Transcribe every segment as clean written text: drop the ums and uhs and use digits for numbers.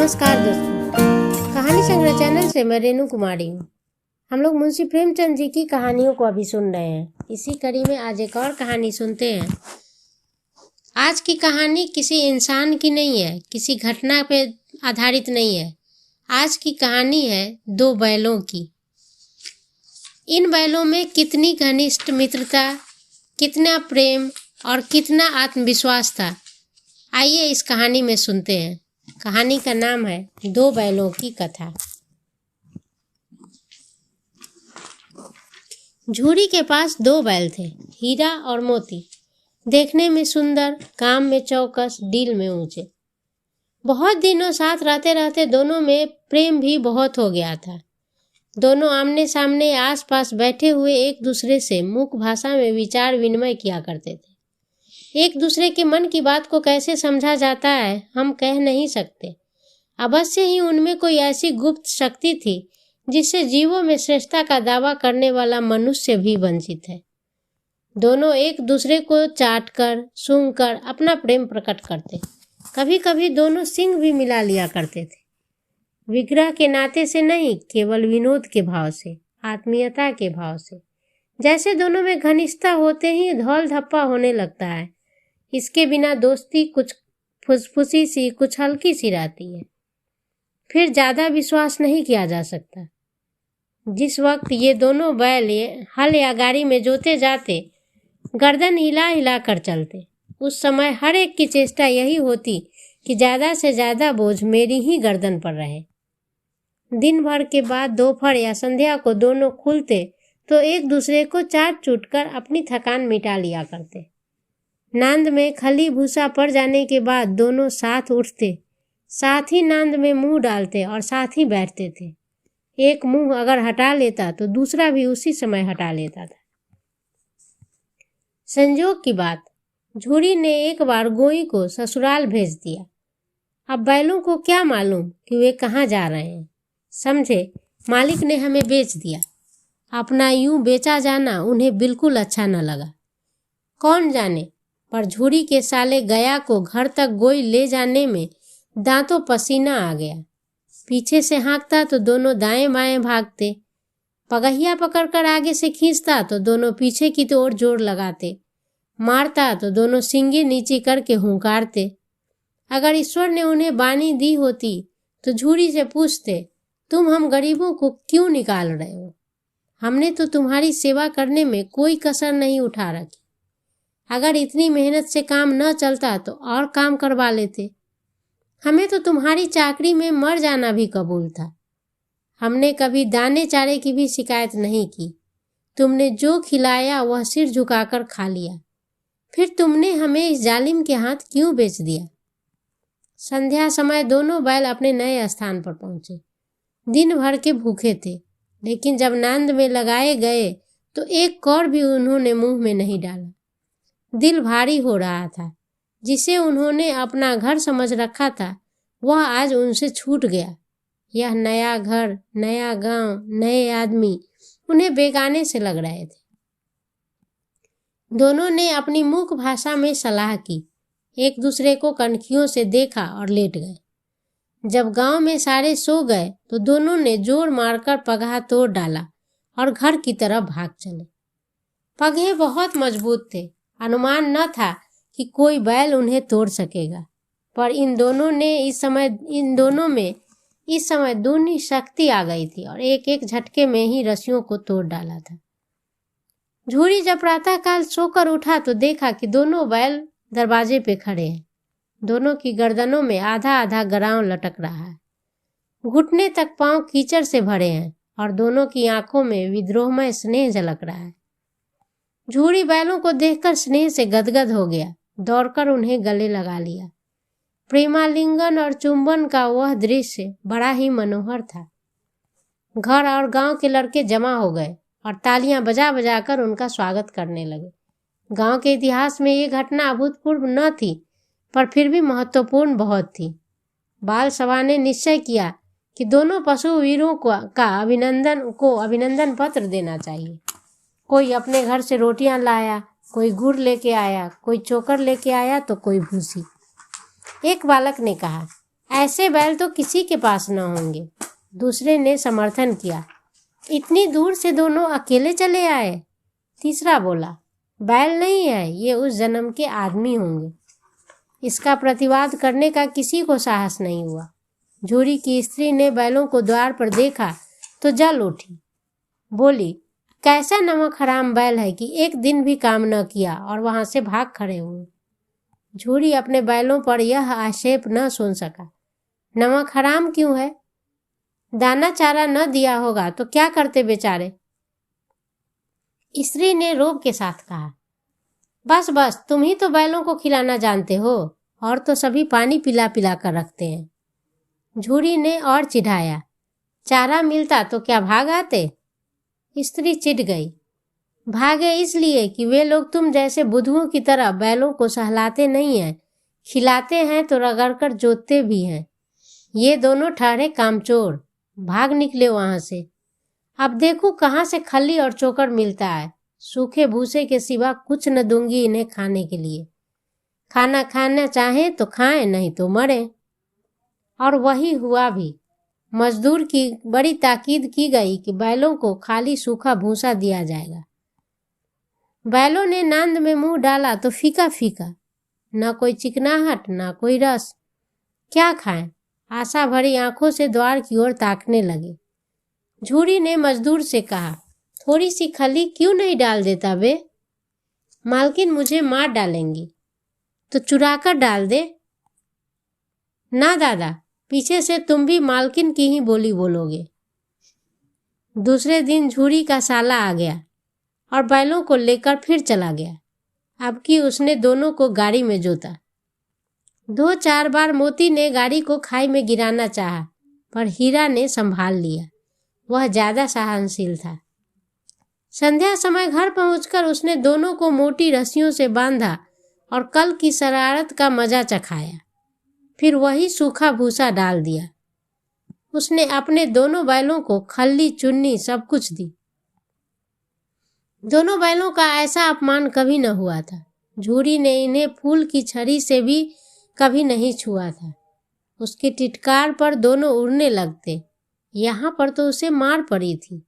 नमस्कार दोस्तों, कहानी संग्रह चैनल से मैं रेणु कुमारी हूँ। हम लोग मुंशी प्रेमचंद जी की कहानियों को अभी सुन रहे हैं। इसी कड़ी में आज एक और कहानी सुनते हैं। आज की कहानी किसी इंसान की नहीं है, किसी घटना पे आधारित नहीं है। आज की कहानी है दो बैलों की। इन बैलों में कितनी घनिष्ठ मित्रता, कितना प्रेम और कितना आत्मविश्वास था, आइए इस कहानी में सुनते हैं। कहानी का नाम है दो बैलों की कथा। झूरी के पास दो बैल थे, हीरा और मोती। देखने में सुंदर, काम में चौकस, डील में ऊंचे। बहुत दिनों साथ रहते रहते दोनों में प्रेम भी बहुत हो गया था। दोनों आमने सामने आसपास बैठे हुए एक दूसरे से मुख भाषा में विचार विनिमय किया करते थे। एक दूसरे के मन की बात को कैसे समझा जाता है हम कह नहीं सकते। अवश्य ही उनमें कोई ऐसी गुप्त शक्ति थी जिससे जीवों में श्रेष्ठता का दावा करने वाला मनुष्य भी वंचित है। दोनों एक दूसरे को चाटकर, सूंघकर अपना प्रेम प्रकट करते। कभी कभी दोनों सींग भी मिला लिया करते थे। विग्रह के नाते से नहीं, केवल विनोद के भाव से, आत्मीयता के भाव से। जैसे दोनों में घनिष्ठता होते ही धौल धप्पा होने लगता है। इसके बिना दोस्ती कुछ फुसफुसी सी, कुछ हल्की सी रहती है। फिर ज्यादा विश्वास नहीं किया जा सकता। जिस वक्त ये दोनों बैल हल या गाड़ी में जोते जाते, गर्दन हिला हिला कर चलते, उस समय हर एक की चेष्टा यही होती कि ज्यादा से ज्यादा बोझ मेरी ही गर्दन पर रहे। दिन भर के बाद दोपहर या संध्या को दोनों खुलते तो एक दूसरे को चाट चूट कर अपनी थकान मिटा लिया करते। नांद में खली भूसा पड़ जाने के बाद दोनों साथ उठते, साथ ही नांद में मुंह डालते और साथ ही बैठते थे। एक मुंह अगर हटा लेता तो दूसरा भी उसी समय हटा लेता था। संजोग की बात, झूरी ने एक बार गोई को ससुराल भेज दिया। अब बैलों को क्या मालूम कि वे कहाँ जा रहे हैं। समझे, मालिक ने हमें बेच दिया। अपना यूं बेचा जाना उन्हें बिल्कुल अच्छा न लगा। कौन जाने, पर झूरी के साले गया को घर तक गोई ले जाने में दांतों पसीना आ गया। पीछे से हाँकता तो दोनों दाएं बाएं भागते, पगहिया पकड़कर आगे से खींचता तो दोनों पीछे की ओर जोर लगाते, मारता तो दोनों सींगे नीचे करके हुंकारते। अगर ईश्वर ने उन्हें बानी दी होती तो झूरी से पूछते, तुम हम गरीबों को क्यों निकाल रहे हो? हमने तो तुम्हारी सेवा करने में कोई कसर नहीं उठा रखी। अगर इतनी मेहनत से काम न चलता तो और काम करवा लेते। हमें तो तुम्हारी चाकरी में मर जाना भी कबूल था। हमने कभी दाने चारे की भी शिकायत नहीं की। तुमने जो खिलाया वह सिर झुकाकर खा लिया। फिर तुमने हमें इस जालिम के हाथ क्यों बेच दिया? संध्या समय दोनों बैल अपने नए स्थान पर पहुंचे। दिन भर के भूखे थे, लेकिन जब नांद में लगाए गए तो एक कौर भी उन्होंने मुंह में नहीं डाला। दिल भारी हो रहा था। जिसे उन्होंने अपना घर समझ रखा था वह आज उनसे छूट गया। यह नया घर, नया गांव, नए आदमी उन्हें बेगाने से लग रहे थे। दोनों ने अपनी मुख भाषा में सलाह की, एक दूसरे को कनखियों से देखा और लेट गए। जब गांव में सारे सो गए तो दोनों ने जोर मारकर पगहा तोड़ डाला और घर की तरफ भाग चले। पगहे बहुत मजबूत थे। अनुमान न था कि कोई बैल उन्हें तोड़ सकेगा, पर इन दोनों में इस समय दूनी शक्ति आ गई थी और एक एक झटके में ही रस्सियों को तोड़ डाला था। झूरी जब प्रातःकाल सोकर उठा तो देखा कि दोनों बैल दरवाजे पे खड़े हैं। दोनों की गर्दनों में आधा आधा गरांव लटक रहा है। घुटने तक पांव कीचड़ से भरे हैं और दोनों की आंखों में विद्रोहमय स्नेह झलक रहा है। झूरी बैलों को देखकर स्नेह से गदगद हो गया, दौड़कर उन्हें गले लगा लिया। प्रेमालिंगन और चुंबन का वह दृश्य बड़ा ही मनोहर था। घर और गांव के लड़के जमा हो गए और तालियां बजा बजा कर उनका स्वागत करने लगे। गांव के इतिहास में ये घटना अभूतपूर्व न थी, पर फिर भी महत्वपूर्ण बहुत थी। बाल सभा ने निश्चय किया कि दोनों पशु वीरों को अभिनंदन पत्र देना चाहिए। कोई अपने घर से रोटियां लाया, कोई गुड़ लेके आया, कोई चोकर लेके आया तो कोई भूसी। एक बालक ने कहा, ऐसे बैल तो किसी के पास न होंगे। दूसरे ने समर्थन किया। इतनी दूर से दोनों अकेले चले आए। तीसरा बोला, बैल नहीं है, ये उस जन्म के आदमी होंगे। इसका प्रतिवाद करने का किसी को साहस नहीं हुआ। झूरी की स्त्री ने बैलों को द्वार पर देखा तो जल उठी। बोली, कैसा नमक हराम बैल है कि एक दिन भी काम न किया और वहां से भाग खड़े हुए। झूरी अपने बैलों पर यह आक्षेप न सुन सका। नमक हराम क्यों है? दाना चारा न दिया होगा तो क्या करते बेचारे? स्त्री ने रोब के साथ कहा, बस बस, तुम ही तो बैलों को खिलाना जानते हो, और तो सभी पानी पिला पिला कर रखते हैं। झूरी ने और चिढ़ाया, चारा मिलता तो क्या भाग आते? स्त्री चिढ़ गई। भागे इसलिए कि वे लोग तुम जैसे बुद्धुओं की तरह बैलों को सहलाते नहीं हैं, खिलाते हैं तो रगड़कर जोतते भी हैं। ये दोनों ठहरे कामचोर, भाग निकले वहां से। अब देखो कहाँ से खल्ली और चोकर मिलता है। सूखे भूसे के सिवा कुछ न दूंगी इन्हें खाने के लिए। खाना खाना चाहे तो खाएं, नहीं तो मरे। और वही हुआ भी। मजदूर की बड़ी ताकीद की गई कि बैलों को खाली सूखा भूसा दिया जाएगा। बैलों ने नांद में मुंह डाला तो फीका फीका, न कोई चिकनाहट न कोई रस। क्या खाएं? आशा भरी आंखों से द्वार की ओर ताकने लगे। झूरी ने मजदूर से कहा, थोड़ी सी खली क्यों नहीं डाल देता बे? मालकिन मुझे मार डालेंगी। तो चुरा कर डाल दे। ना दादा, पीछे से तुम भी मालकिन की ही बोली बोलोगे। दूसरे दिन झूरी का साला आ गया और बैलों को लेकर फिर चला गया। अब की उसने दोनों को गाड़ी में जोता। 2-4 बार मोती ने गाड़ी को खाई में गिराना चाहा, पर हीरा ने संभाल लिया। वह ज्यादा सहनशील था। संध्या समय घर पहुंचकर उसने दोनों को मोटी रस्सियों से बांधा और कल की शरारत का मजा चखाया। फिर वही सूखा भूसा डाल दिया। उसने अपने दोनों बैलों को खल्ली चुन्नी सब कुछ दी। दोनों बैलों का ऐसा अपमान कभी न हुआ था। झूरी ने इन्हें फूल की छड़ी से भी कभी नहीं छुआ था। उसके टिटकार पर दोनों उड़ने लगते। यहाँ पर तो उसे मार पड़ी थी।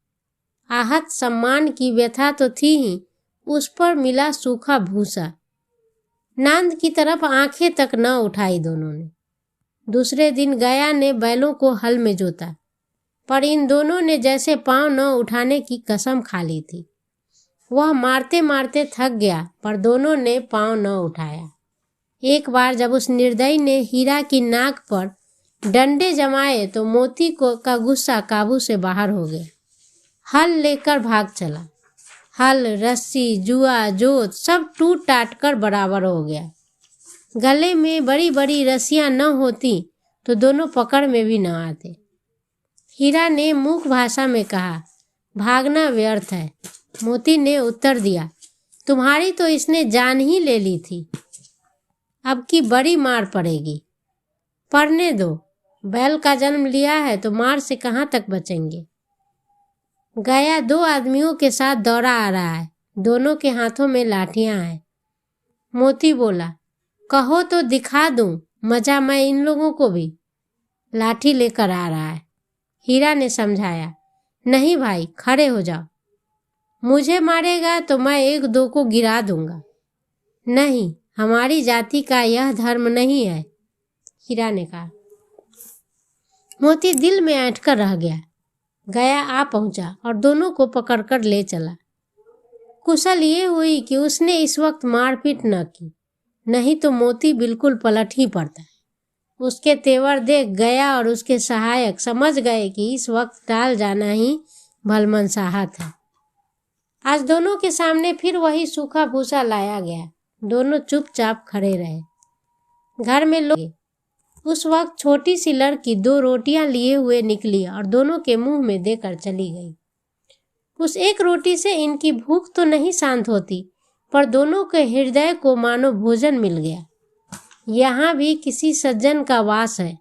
आहत सम्मान की व्यथा तो थी ही, उस पर मिला सूखा भूसा। नांद की तरफ आंखें तक न उठाई दोनों ने। दूसरे दिन गया ने बैलों को हल में जोता, पर इन दोनों ने जैसे पांव न उठाने की कसम खा ली थी। वह मारते मारते थक गया, पर दोनों ने पांव न उठाया। एक बार जब उस निर्दयी ने हीरा की नाक पर डंडे जमाए तो मोती का गुस्सा काबू से बाहर हो गया। हल लेकर भाग चला। हल, रस्सी, जुआ, जोत सब टूट टाट कर बराबर हो गया। गले में बड़ी बड़ी रस्सियां न होती तो दोनों पकड़ में भी न आते। हीरा ने मूक भाषा में कहा, भागना व्यर्थ है। मोती ने उत्तर दिया, तुम्हारी तो इसने जान ही ले ली थी। अब की बड़ी मार पड़ेगी। पड़ने दो, बैल का जन्म लिया है तो मार से कहाँ तक बचेंगे। गया 2 आदमियों के साथ दौड़ा आ रहा है। दोनों के हाथों में लाठियां हैं। मोती बोला, कहो तो दिखा दूं मजा मैं इन लोगों को भी। लाठी लेकर आ रहा है। हीरा ने समझाया, नहीं भाई, खड़े हो जाओ। मुझे मारेगा तो मैं 1-2 को गिरा दूंगा। नहीं, हमारी जाति का यह धर्म नहीं है, हीरा ने कहा। मोती दिल में ऐंठ कर रह गया। गया आ पहुंचा और दोनों को पकड़कर ले चला। कुशल ये हुई कि उसने इस वक्त मारपीट न की, नहीं तो मोती बिल्कुल पलट ही पड़ता। उसके तेवर देख गया और उसके सहायक समझ गए कि इस वक्त टाल जाना ही भलमनसाहा था। आज दोनों के सामने फिर वही सूखा भूसा लाया गया। दोनों चुपचाप खड़े रहे। घर में लोग उस वक्त छोटी सी लड़की 2 रोटियां लिए हुए निकली और दोनों के मुंह में देकर चली गई। उस एक रोटी से इनकी भूख तो नहीं शांत होती, पर दोनों के हृदय को मानो भोजन मिल गया। यहाँ भी किसी सज्जन का वास है।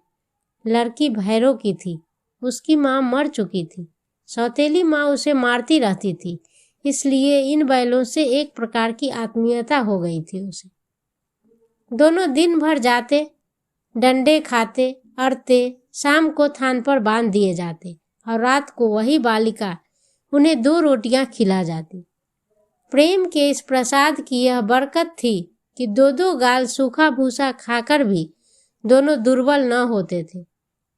लड़की भैरव की थी। उसकी माँ मर चुकी थी। सौतेली माँ उसे मारती रहती थी, इसलिए इन बैलों से एक प्रकार की आत्मीयता हो गई थी उसे। दोनों दिन भर जाते, डंडे खाते, अरते शाम को थान पर बांध दिए जाते और रात को वही बालिका उन्हें 2 रोटियां खिला जाती। प्रेम के इस प्रसाद की यह बरकत थी कि 2-2 गाल सूखा भूसा खाकर भी दोनों दुर्बल न होते थे,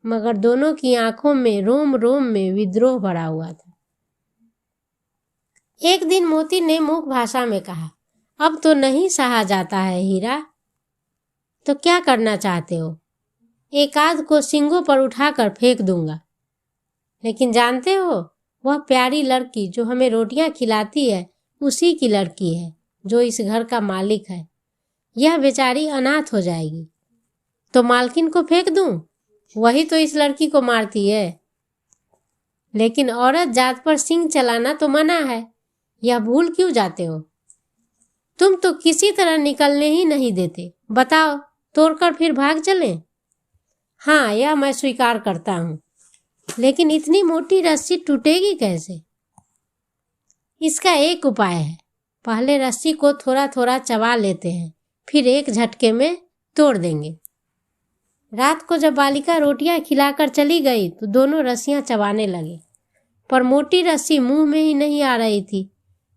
मगर दोनों की आंखों में रोम रोम में विद्रोह भरा हुआ था। एक दिन मोती ने मूक भाषा में कहा, अब तो नहीं सहा जाता है हीरा, तो क्या करना चाहते हो? एक आध को सींगों पर उठाकर फेंक दूंगा। लेकिन जानते हो, वह प्यारी लड़की जो हमें रोटियां खिलाती है उसी की लड़की है जो इस घर का मालिक है। यह बेचारी अनाथ हो जाएगी तो मालकिन को फेंक दूं? वही तो इस लड़की को मारती है। लेकिन औरत जात पर सिंग चलाना तो मना है, यह भूल क्यों जाते हो? तुम तो किसी तरह निकलने ही नहीं देते। बताओ, तोड़कर फिर भाग चलें? हाँ, यह मैं स्वीकार करता हूँ, लेकिन इतनी मोटी रस्सी टूटेगी कैसे? इसका एक उपाय है। पहले रस्सी को थोड़ा थोड़ा चबा लेते हैं, फिर एक झटके में तोड़ देंगे। रात को जब बालिका रोटियां खिलाकर चली गई तो दोनों रस्सियां चबाने लगे, पर मोटी रस्सी मुंह में ही नहीं आ रही थी।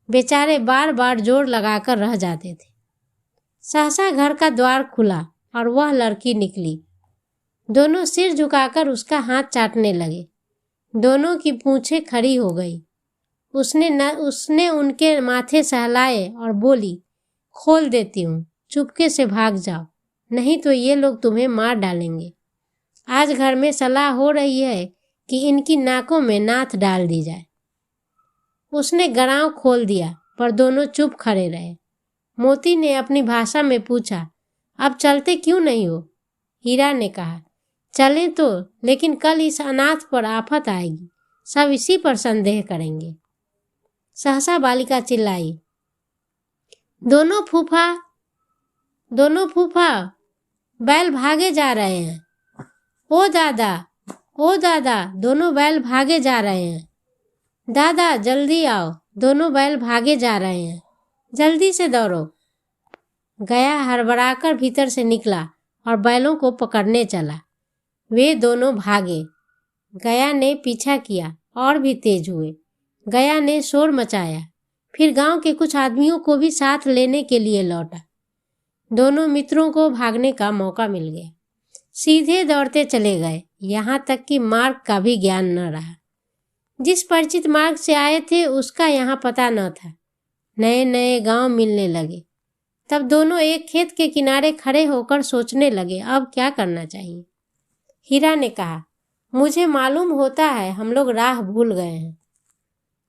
बेचारे बार बार जोर लगाकर रह जाते थे। सहसा घर का द्वार खुला और वह लड़की निकली। दोनों सिर झुकाकर उसका हाथ चाटने लगे। दोनों की पूंछें खड़ी हो गई। उसने उनके माथे सहलाए और बोली, खोल देती हूँ, चुपके से भाग जाओ, नहीं तो ये लोग तुम्हें मार डालेंगे। आज घर में सलाह हो रही है कि इनकी नाकों में नाथ डाल दी जाए। उसने गराव खोल दिया, पर दोनों चुप खड़े रहे। मोती ने अपनी भाषा में पूछा, अब चलते क्यों नहीं हो? हीरा ने कहा, चलें तो, लेकिन कल इस अनाथ पर आफत आएगी, सब इसी पर संदेह करेंगे। सहसा बालिका चिल्लाई, दोनों फूफा, बैल भागे जा रहे हैं। ओ दादा, दोनों बैल भागे जा रहे हैं। दादा जल्दी आओ, दोनों बैल भागे जा रहे हैं, जल्दी से दौड़ो। गया हड़बड़ाकर भीतर से निकला और बैलों को पकड़ने चला। वे दोनों भागे। गया ने पीछा किया और भी तेज हुए। गया ने शोर मचाया, फिर गांव के कुछ आदमियों को भी साथ लेने के लिए लौटा। दोनों मित्रों को भागने का मौका मिल गया। सीधे दौड़ते चले गए, यहाँ तक कि मार्ग का भी ज्ञान न रहा। जिस परिचित मार्ग से आए थे उसका यहाँ पता न था। नए नए गांव मिलने लगे। तब दोनों एक खेत के किनारे खड़े होकर सोचने लगे, अब क्या करना चाहिए। हीरा ने कहा, मुझे मालूम होता है हम लोग राह भूल गए हैं।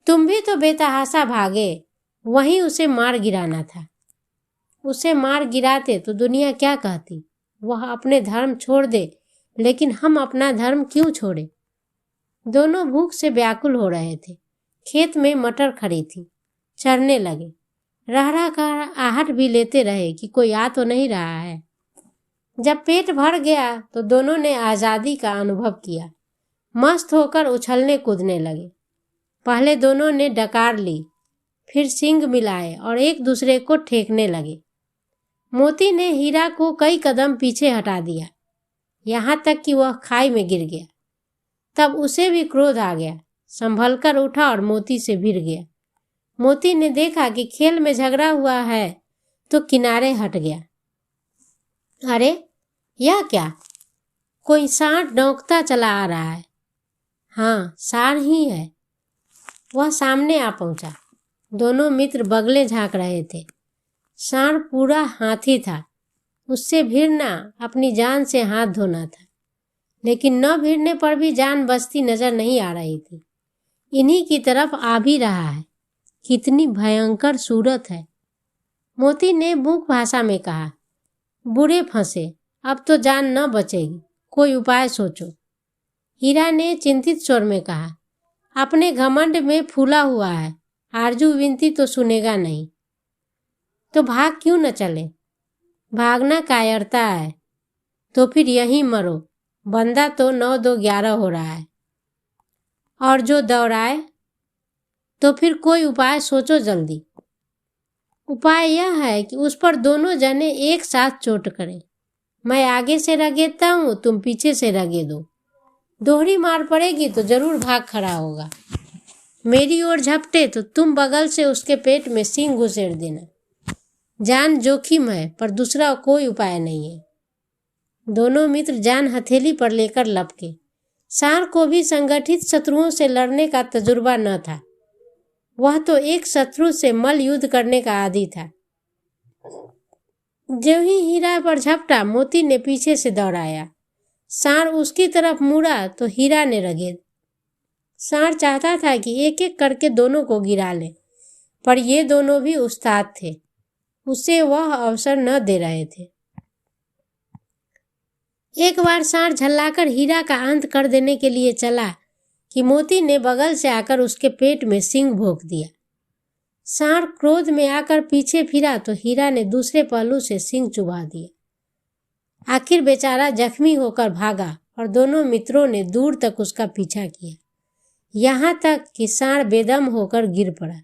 तुम भी तो बेतहाशा भागे, वहीं उसे मार गिराना था। उसे मार गिराते तो दुनिया क्या कहती? वह अपने धर्म छोड़ दे, लेकिन हम अपना धर्म क्यों छोड़े? दोनों भूख से व्याकुल हो रहे थे। खेत में मटर खड़ी थी, चरने लगे। रह रह कर आहट भी लेते रहे कि कोई आ तो नहीं रहा है। जब पेट भर गया तो दोनों ने आज़ादी का अनुभव किया। मस्त होकर उछलने कूदने लगे। पहले दोनों ने डकार ली, फिर सींग मिलाए और एक दूसरे को ठेकने लगे। मोती ने हीरा को कई कदम पीछे हटा दिया, यहाँ तक कि वह खाई में गिर गया। तब उसे भी क्रोध आ गया, संभल कर उठा और मोती से भिड़ गया। मोती ने देखा कि खेल में झगड़ा हुआ है तो किनारे हट गया। अरे यह क्या? कोई सांड डौंकता चला आ रहा है। हाँ, सांड ही है। वह सामने आ पहुंचा। दोनों मित्र बगले झांक रहे थे। सांड पूरा हाथी था। उससे भिड़ना अपनी जान से हाथ धोना था, लेकिन न भिड़ने पर भी जान बचती नजर नहीं आ रही थी। इन्हीं की तरफ आ भी रहा है। कितनी भयंकर सूरत है। मोती ने मूक भाषा में कहा, बुरे फंसे, अब तो जान न बचेगी, कोई उपाय सोचो। हीरा ने चिंतित स्वर में कहा, अपने घमंड में फूला हुआ है, आरजू विनती तो सुनेगा नहीं। तो भाग क्यों न चले? भागना कायरता है, तो फिर यहीं मरो। बंदा तो 9 2 11 हो रहा है। और जो दौड़ाए, तो फिर कोई उपाय सोचो जल्दी। उपाय यह है कि उस पर दोनों जने एक साथ चोट करें। मैं आगे से रगेदता हूँ, तुम पीछे से रगेदो। दोहरी मार पड़ेगी तो जरूर भाग खड़ा होगा। मेरी ओर झपटे तो तुम बगल से उसके पेट में सींग घुसेड़ देना। जान जोखिम है, पर दूसरा कोई उपाय नहीं है। दोनों मित्र जान हथेली पर लेकर लपके। सांड को भी संगठित शत्रुओं से लड़ने का तजुर्बा न था। वह तो एक शत्रु से मल युद्ध करने का आदी था। जो ही हीरा पर झपटा, मोती ने पीछे से दौड़ाया। सांड उसकी तरफ मुड़ा तो हीरा ने रगेद। सांड चाहता था कि एक एक करके दोनों को गिरा ले, पर ये दोनों भी उस्ताद थे, उसे वह अवसर न दे रहे थे। एक बार सांड झल्लाकर हीरा का अंत कर देने के लिए चला कि मोती ने बगल से आकर उसके पेट में सींग भोंक दिया। सांड क्रोध में आकर पीछे फिरा तो हीरा ने दूसरे पहलू से सींग चुभा दिया। आखिर बेचारा जख्मी होकर भागा और दोनों मित्रों ने दूर तक उसका पीछा किया, यहाँ तक कि सांड बेदम होकर गिर पड़ा।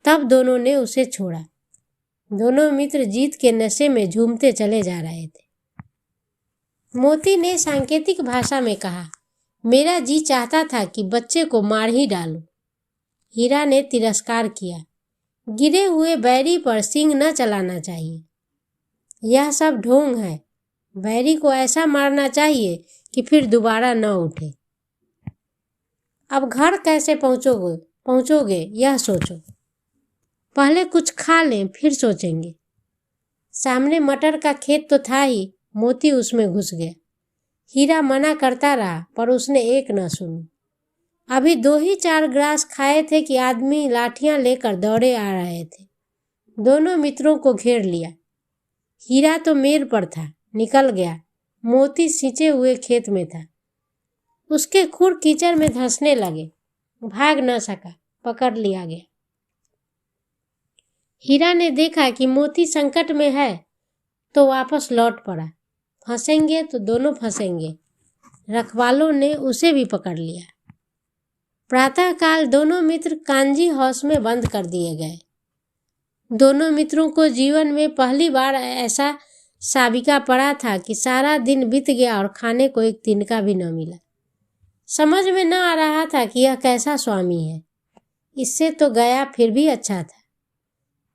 तब दोनों ने उसे छोड़ा। दोनों मित्र जीत के नशे में झूमते चले जा रहे थे। मोती ने सांकेतिक भाषा में कहा, मेरा जी चाहता था कि बच्चे को मार ही डालूं। हीरा ने तिरस्कार किया, गिरे हुए बैरी पर सींग न चलाना चाहिए। यह सब ढोंग है। बैरी को ऐसा मारना चाहिए कि फिर दोबारा न उठे। अब घर कैसे पहुंचोगे यह सोचो। पहले कुछ खा लें, फिर सोचेंगे। सामने मटर का खेत तो था ही, मोती उसमें घुस गया। हीरा मना करता रहा, पर उसने एक न सुनी। अभी 2 ही 4 ग्रास खाए थे कि आदमी लाठियां लेकर दौड़े आ रहे थे। दोनों मित्रों को घेर लिया। हीरा तो मेर पर था, निकल गया। मोती सींचे हुए खेत में था। उसके खुर कीचड़ में धंसने लगे। भाग न सका, पकड़ लिया गया। हीरा ने देखा कि मोती संकट में है तो वापस लौट पड़ा। फंसेंगे तो दोनों फंसेंगे। रखवालों ने उसे भी पकड़ लिया। प्रातःकाल दोनों मित्र कांजी हाउस में बंद कर दिए गए। दोनों मित्रों को जीवन में पहली बार ऐसा साबिका पड़ा था कि सारा दिन बीत गया और खाने को एक तिनका भी न मिला। समझ में न आ रहा था कि यह कैसा स्वामी है। इससे तो गया फिर भी अच्छा था।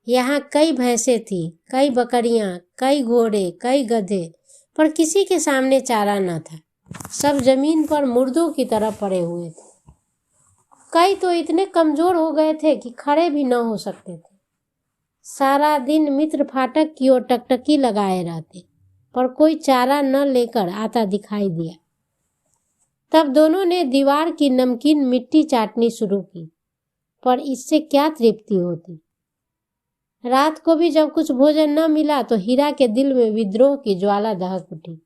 यहाँ कई भैंसें थी, कई बकरियां, कई घोड़े, कई गधे, पर किसी के सामने चारा न था। सब जमीन पर मुर्दों की तरह पड़े हुए थे। कई तो इतने कमजोर हो गए थे कि खड़े भी न हो सकते थे। सारा दिन मित्र फाटक की ओर टकटकी लगाए रहते, पर कोई चारा न लेकर आता दिखाई दिया। तब दोनों ने दीवार की नमकीन मिट्टी चाटनी शुरू की, पर इससे क्या तृप्ति होती। रात को भी जब कुछ भोजन न मिला तो हीरा के दिल में विद्रोह की ज्वाला दहक उठी।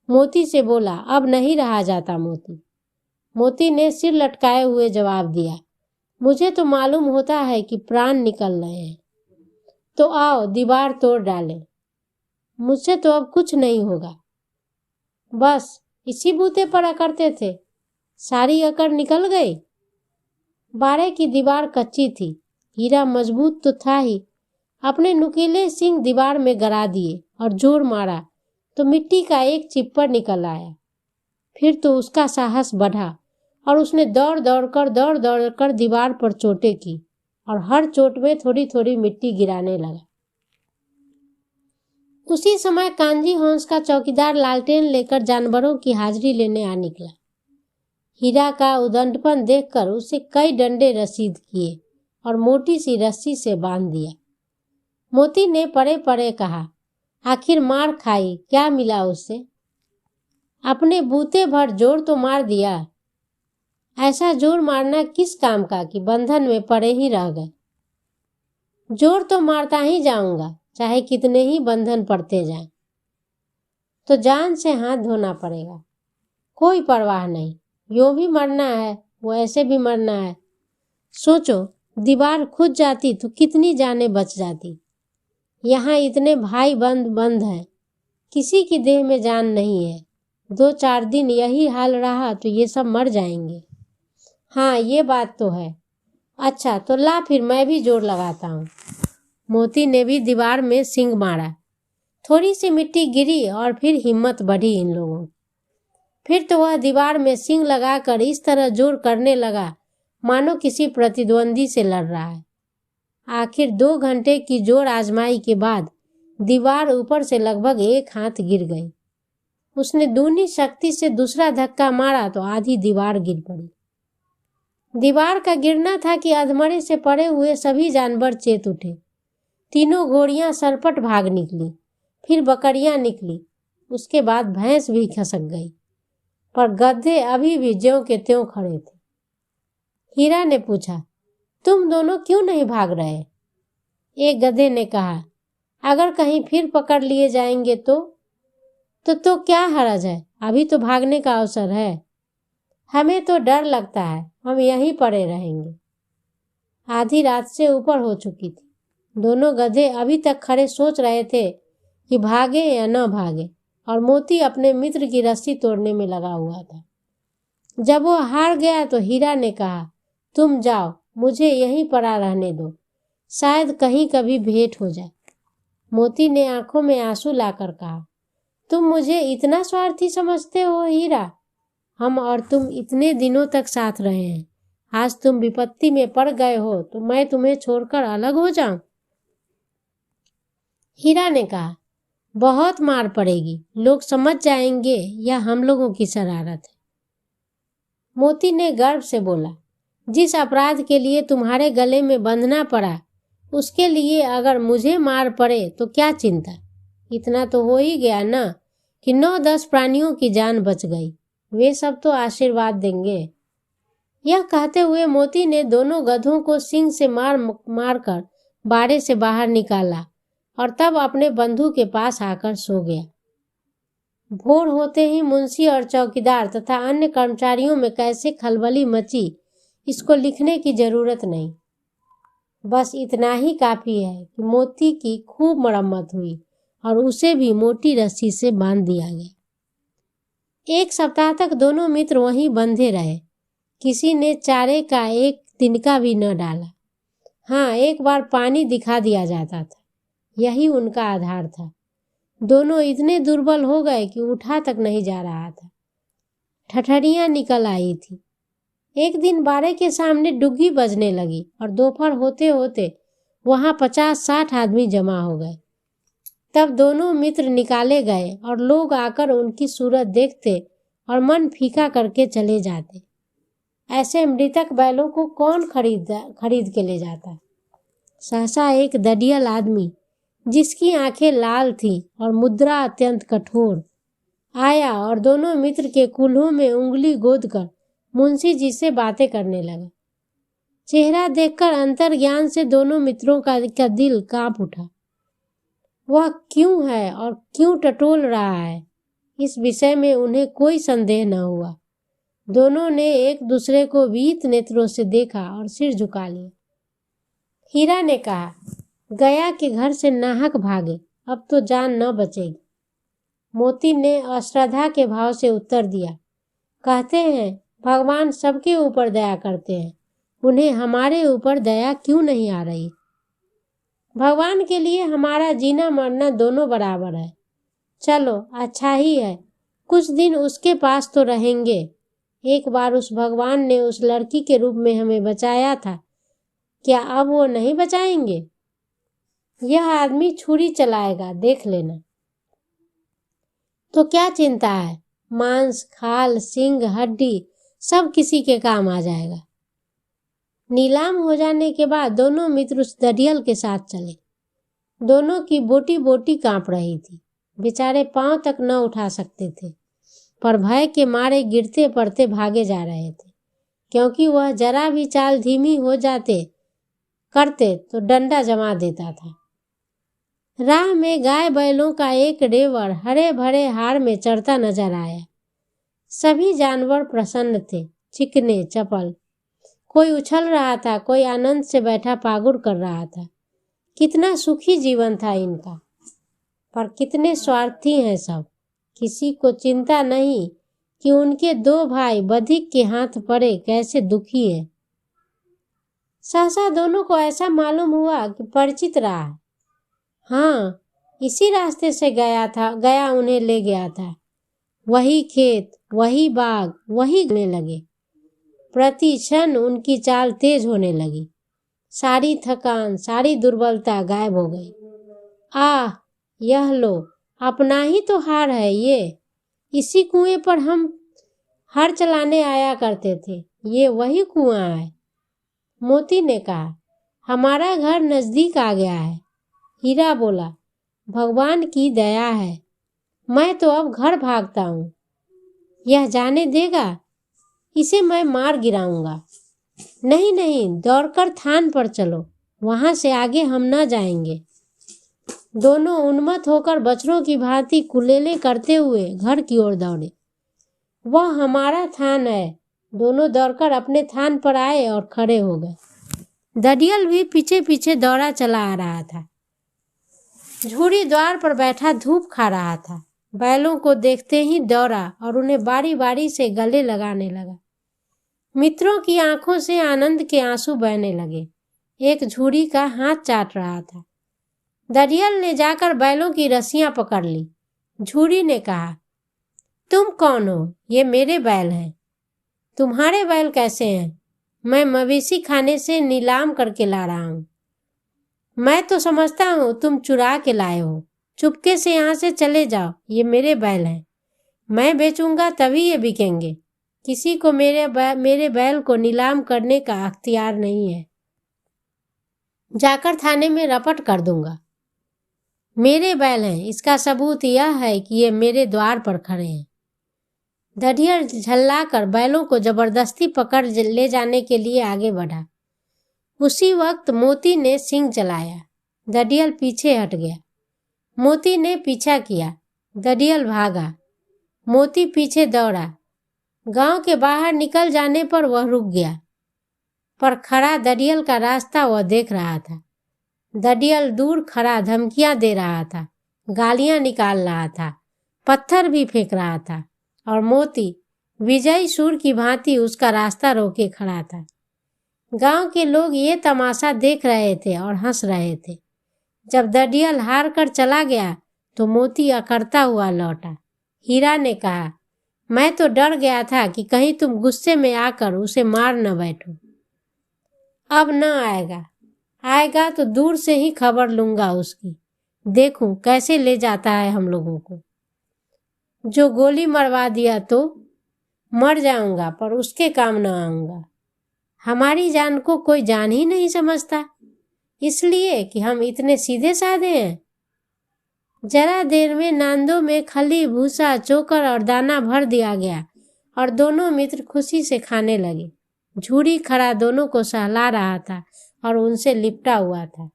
मोती से बोला, अब नहीं रहा जाता मोती। मोती ने सिर लटकाए हुए जवाब दिया, मुझे तो मालूम होता है कि प्राण निकल रहे हैं, तो आओ दीवार तोड़ डालें। मुझसे तो अब कुछ नहीं होगा। बस इसी बूते पर अकड़ते थे, सारी अकड़ निकल गई। बाड़े की दीवार कच्ची थी। हीरा मजबूत तो था ही, अपने नुकीले सींग दीवार में गड़ा दिए और जोर मारा तो मिट्टी का एक चिप्पर निकल आया। फिर तो उसका साहस बढ़ा और उसने दौड़ दौड़ कर दीवार पर चोटें की और हर चोट में थोड़ी थोड़ी मिट्टी गिराने लगा। उसी समय कांजी हंस का चौकीदार लालटेन लेकर जानवरों की हाजिरी लेने आ निकला। हीरा का उदंडपन देखकर उसे कई डंडे रसीद किए और मोटी सी रस्सी से बांध दिया। मोती ने पड़े पड़े कहा, आखिर मार खाई, क्या मिला उससे? अपने बूते भर जोर तो मार दिया। ऐसा जोर मारना किस काम का कि बंधन में पड़े ही रह गए। जोर तो मारता ही जाऊंगा, चाहे कितने ही बंधन पड़ते जाएं। तो जान से हाथ धोना पड़ेगा। कोई परवाह नहीं, यूं भी मरना है, वो ऐसे भी मरना है। सोचो, दीवार खुद जाती तो कितनी जानें बच जाती। यहाँ इतने भाई बंद हैं, किसी की देह में जान नहीं है। 2-4 दिन यही हाल रहा तो ये सब मर जाएंगे। हाँ, ये बात तो है। अच्छा तो ला, फिर मैं भी जोर लगाता हूँ। मोती ने भी दीवार में सींग मारा। थोड़ी सी मिट्टी गिरी और फिर हिम्मत बढ़ी इन लोगों की। फिर तो वह दीवार में सींग लगाकर इस तरह जोर करने लगा मानो किसी प्रतिद्वंदी से लड़ रहा है। आखिर 2 घंटे की जोर आजमाई के बाद दीवार ऊपर से लगभग 1 हाथ गिर गई। उसने दूनी शक्ति से दूसरा धक्का मारा तो आधी दीवार गिर पड़ी। दीवार का गिरना था कि अधमरे से पड़े हुए सभी जानवर चेत उठे। तीनों घोड़ियां सरपट भाग निकली, फिर बकरियां निकली, उसके बाद भैंस भी खसक गई, पर गधे अभी भी ज्यों के त्यों खड़े थे। हीरा ने पूछा, तुम दोनों क्यों नहीं भाग रहे? एक गधे ने कहा, अगर कहीं फिर पकड़ लिए जाएंगे तो क्या हर्ज है, अभी तो भागने का अवसर है। हमें तो डर लगता है, हम यहीं पड़े रहेंगे। आधी रात से ऊपर हो चुकी थी। दोनों गधे अभी तक खड़े सोच रहे थे कि भागे या न भागे, और मोती अपने मित्र की रस्सी तोड़ने में लगा हुआ था। जब वो हार गया तो हीरा ने कहा, तुम जाओ, मुझे यहीं पड़ा रहने दो, शायद कहीं कभी भेंट हो जाए। मोती ने आंखों में आंसू लाकर कहा, तुम मुझे इतना स्वार्थी समझते हो हीरा? हम और तुम इतने दिनों तक साथ रहे हैं, आज तुम विपत्ति में पड़ गए हो तो मैं तुम्हें छोड़कर अलग हो जाऊं? हीरा ने कहा, बहुत मार पड़ेगी, लोग समझ जाएंगे या हम लोगों की शरारत है। मोती ने गर्व से बोला, जिस अपराध के लिए तुम्हारे गले में बंधना पड़ा, उसके लिए अगर मुझे मार पड़े तो क्या चिंता? इतना तो हो ही गया ना कि 9-10 प्राणियों की जान बच गई, वे सब तो आशीर्वाद देंगे। यह कहते हुए मोती ने दोनों गधों को सींग से मार कर बाड़े से बाहर निकाला और तब अपने बंधु के पास आकर सो गया। भोर होते ही मुंशी और चौकीदार तथा अन्य कर्मचारियों में कैसे खलबली मची, इसको लिखने की जरूरत नहीं। बस इतना ही काफी है कि मोती की खूब मरम्मत हुई और उसे भी मोटी रस्सी से बांध दिया गया। 1 सप्ताह तक दोनों मित्र वहीं बंधे रहे। किसी ने चारे का एक तिनका भी न डाला। हाँ, एक बार पानी दिखा दिया जाता था, यही उनका आधार था। दोनों इतने दुर्बल हो गए कि उठा तक नहीं जा रहा था। ठठरियां निकल आई थी। एक दिन बाड़े के सामने डुग्गी बजने लगी और दोपहर होते होते वहां 50-60 आदमी जमा हो गए। तब दोनों मित्र निकाले गए और लोग आकर उनकी सूरत देखते और मन फीका करके चले जाते। ऐसे मृतक बैलों को कौन खरीद के ले जाता? सहसा एक दडियल आदमी, जिसकी आंखें लाल थीं और मुद्रा अत्यंत कठोर, आया और दोनों मित्र के कूल्हों में उंगली गोदकर मुंशी जी से बातें करने लगा। चेहरा देखकर अंतर्ज्ञान से दोनों मित्रों का दिल कांप उठा। वह क्यों है और क्यों टटोल रहा है, इस विषय में उन्हें कोई संदेह न हुआ। दोनों ने एक दूसरे को वीत नेत्रों से देखा और सिर झुका लिया। हीरा ने कहा, गया के घर से नाहक भागे, अब तो जान न बचेगी। मोती ने अश्रद्धा के भाव से उत्तर दिया, कहते हैं भगवान सबके ऊपर दया करते हैं, उन्हें हमारे ऊपर दया क्यों नहीं आ रही? भगवान के लिए हमारा जीना मरना दोनों बराबर है। चलो, अच्छा ही है, कुछ दिन उसके पास तो रहेंगे। एक बार उस भगवान ने उस लड़की के रूप में हमें बचाया था, क्या अब वो नहीं बचाएंगे? यह आदमी छुरी चलाएगा, देख लेना। तो क्या चिंता है, मांस, खाल, सींग, हड्डी सब किसी के काम आ जाएगा। नीलाम हो जाने के बाद दोनों मित्र उस दडियल के साथ चले। दोनों की बोटी बोटी कांप रही थी। बेचारे पांव तक न उठा सकते थे, पर भय के मारे गिरते पड़ते भागे जा रहे थे, क्योंकि वह जरा भी चाल धीमी हो करते तो डंडा जमा देता था। राह में गाय बैलों का एक रेवड़ हरे भरे हार में चढ़ता नजर आया। सभी जानवर प्रसन्न थे, चिकने चपल। कोई उछल रहा था, कोई आनंद से बैठा पागुर कर रहा था। कितना सुखी जीवन था इनका, पर कितने स्वार्थी हैं सब। किसी को चिंता नहीं कि उनके 2 भाई बधिक के हाथ पड़े कैसे दुखी है। सहसा दोनों को ऐसा मालूम हुआ कि परिचित रहा। हाँ, इसी रास्ते से गया उन्हें ले गया था। वही खेत, वही बाग, वही गले लगे। प्रति क्षण उनकी चाल तेज होने लगी। सारी थकान, सारी दुर्बलता गायब हो गई। आह, यह लो, अपना ही तो हार है ये। इसी कुएं पर हम हर चलाने आया करते थे। ये वही कुआं है। मोती ने कहा, हमारा घर नजदीक आ गया है। हीरा बोला, भगवान की दया है। मैं तो अब घर भागता हूँ। यह जाने देगा? इसे मैं मार गिराऊंगा। नहीं नहीं, दौड़कर थान पर चलो, वहां से आगे हम न जाएंगे। दोनों उन्मत्त होकर बछड़ों की भांति कुलेले करते हुए घर की ओर दौड़े। वह हमारा थान है। दोनों दौड़कर अपने थान पर आए और खड़े हो गए। दड़ियल भी पीछे पीछे दौड़ा चला आ रहा था। झूरी द्वार पर बैठा धूप खा रहा था। बैलों को देखते ही दौड़ा और उन्हें बारी बारी से गले लगाने लगा। मित्रों की आंखों से आनंद के आंसू बहने लगे। एक झूरी का हाथ चाट रहा था। दड़ियल ने जाकर बैलों की रस्सियां पकड़ ली। झूरी ने कहा, तुम कौन हो? ये मेरे बैल हैं। तुम्हारे बैल कैसे हैं? मैं मवेशी खाने से नीलाम करके ला रहा हूँ। मैं तो समझता हूँ तुम चुरा के लाए हो। चुपके से यहाँ से चले जाओ, ये मेरे बैल हैं। मैं बेचूंगा तभी ये बिकेंगे। किसी को मेरे बैल को नीलाम करने का अख्तियार नहीं है। जाकर थाने में रपट कर दूंगा। मेरे बैल हैं, इसका सबूत यह है कि ये मेरे द्वार पर खड़े हैं। दड़ियल झल्लाकर बैलों को जबरदस्ती पकड़ ले जाने के लिए आगे बढ़ा। उसी वक्त मोती ने सींग चलाया। दड़ियल पीछे हट गया। मोती ने पीछा किया। दड़ियल भागा। मोती पीछे दौड़ा। गांव के बाहर निकल जाने पर वह रुक गया, पर खड़ा दड़ियल का रास्ता वह देख रहा था। दड़ियल दूर खड़ा धमकियां दे रहा था, गालियां निकाल रहा था, पत्थर भी फेंक रहा था, और मोती विजयी सूर की भांति उसका रास्ता रोके खड़ा था। गांव के लोग ये तमाशा देख रहे थे और हंस रहे थे। जब दड़ियल हार कर चला गया तो मोती अकड़ता हुआ लौटा। हीरा ने कहा, मैं तो डर गया था कि कहीं तुम गुस्से में आकर उसे मार न बैठो। अब न आएगा तो दूर से ही खबर लूंगा उसकी। देखूं कैसे ले जाता है हम लोगों को। जो गोली मरवा दिया तो मर जाऊंगा, पर उसके काम न आऊंगा। हमारी जान को कोई जान ही नहीं समझता, इसलिए कि हम इतने सीधे साधे हैं। जरा देर में नांदों में खली, भूसा, चोकर और दाना भर दिया गया और दोनों मित्र खुशी से खाने लगे। झूरी खड़ा दोनों को सहला रहा था और उनसे लिपटा हुआ था।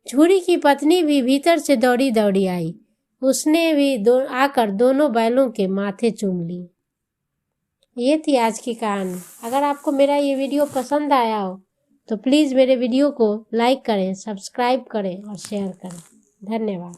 झूरी की पत्नी भी भीतर से दौड़ी दौड़ी आई। उसने भी आकर दोनों बैलों के माथे चूम लिए। ये थी आज की कहानी। अगर आपको मेरा ये वीडियो पसंद आया हो तो प्लीज़ मेरे वीडियो को लाइक करें, सब्सक्राइब करें और शेयर करें। धन्यवाद।